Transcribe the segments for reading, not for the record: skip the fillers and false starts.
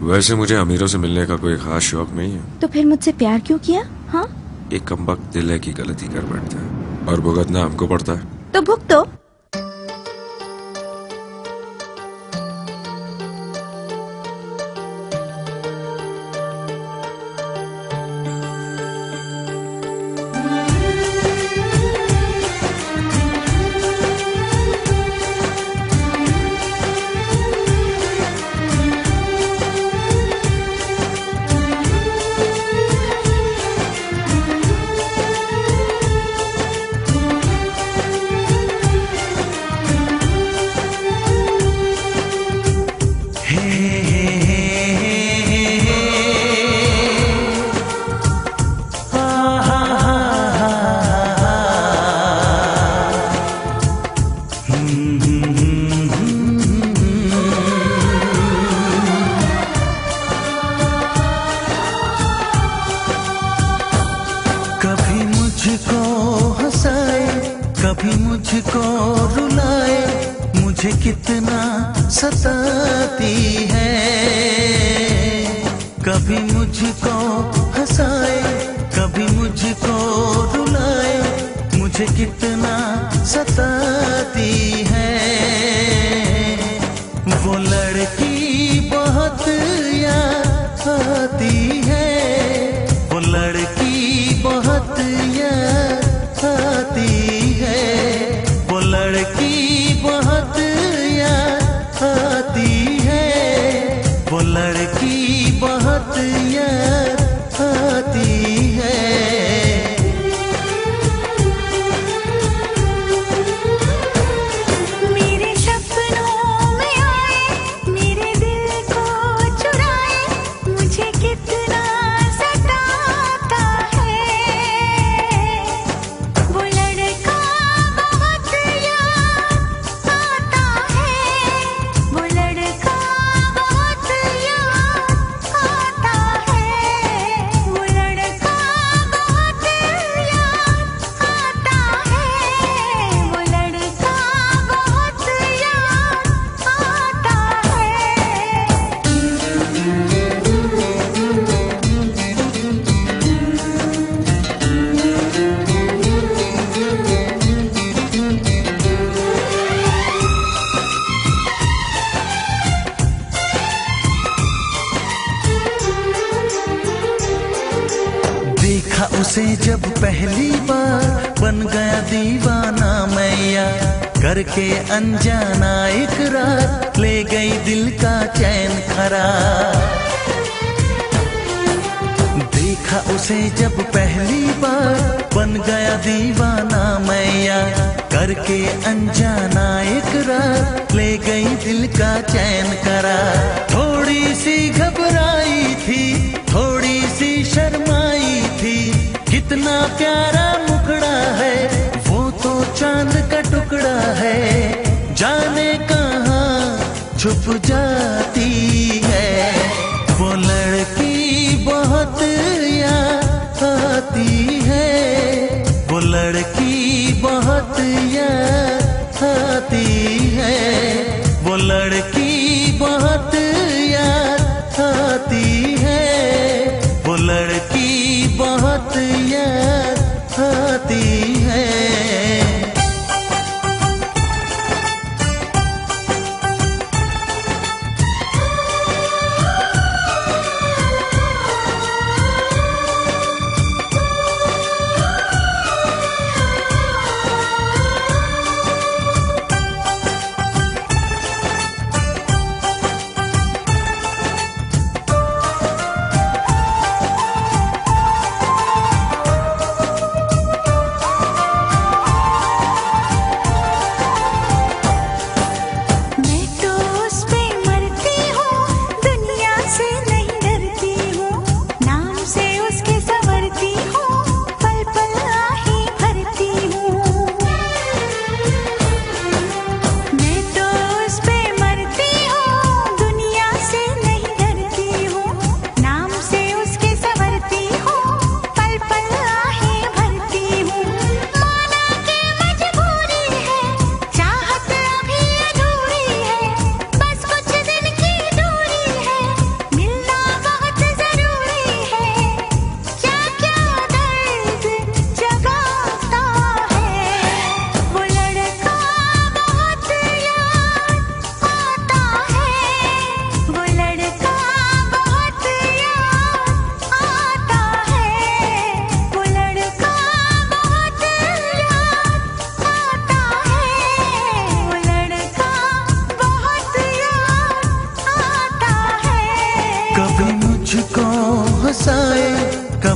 वैसे मुझे अमीरों से मिलने का कोई खास शौक नहीं है। तो फिर मुझसे प्यार क्यों किया? हाँ, एक कमबख्त दिल है की गलती कर बैठता है और भुगतना हमको पड़ता है। तो भुगतो। कभी मुझको हंसाए, कभी मुझको रुलाए, मुझे कितना सताती है। कभी मुझको हंसाए, कभी मुझको रुलाए, मुझे कितना सताती है। वो लड़की बहुत याद आती है, वो लड़की बहुत याद आती है, वो लड़की बहुत याद आती है, वो लड़की बहुत याद आती है। मेरे सपनों में आए, मेरे दिल को चुराए, मुझे कितना सताता है। वो लड़का बहुत याद आता है, वो लड़का बहुत याद आता है, वो लड़का बहुत याद आता है, वो लड़का बहुत याद आता देखा उसे जब पहली बार, बन गया दीवाना मैया, करके अनजाना इकरार, ले गई दिल का चैन करार। देखा उसे जब पहली बार, बन गया दीवाना मैया, करके अनजाना इकरार, ले गई दिल का चैन करार। थोड़ी सी घबराई थी, थोड़ी सी शर्माई थी, कितना प्यारा मुखड़ा है, वो तो चांद का टुकड़ा है, जाने कहाँ छुप जाती है। वो लड़की बहुत याद आती है, वो लड़की बहुत याद आती है, वो लड़की बहुत याद आती है, वो लड़की बहुत याद आती है।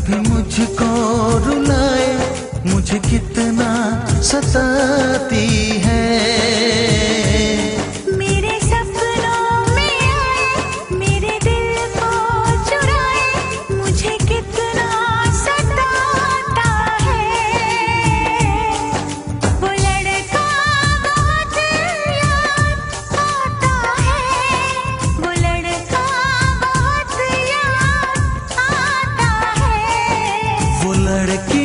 कभी मुझको रुलाए, मुझे कितना सताती है। मेरे सपनों में आए, मेरे दिल को चुराए, मुझे कितना सताता है। वो लड़का बहुत याद आता है, वो लड़का बहुत याद आता है। वो लड़की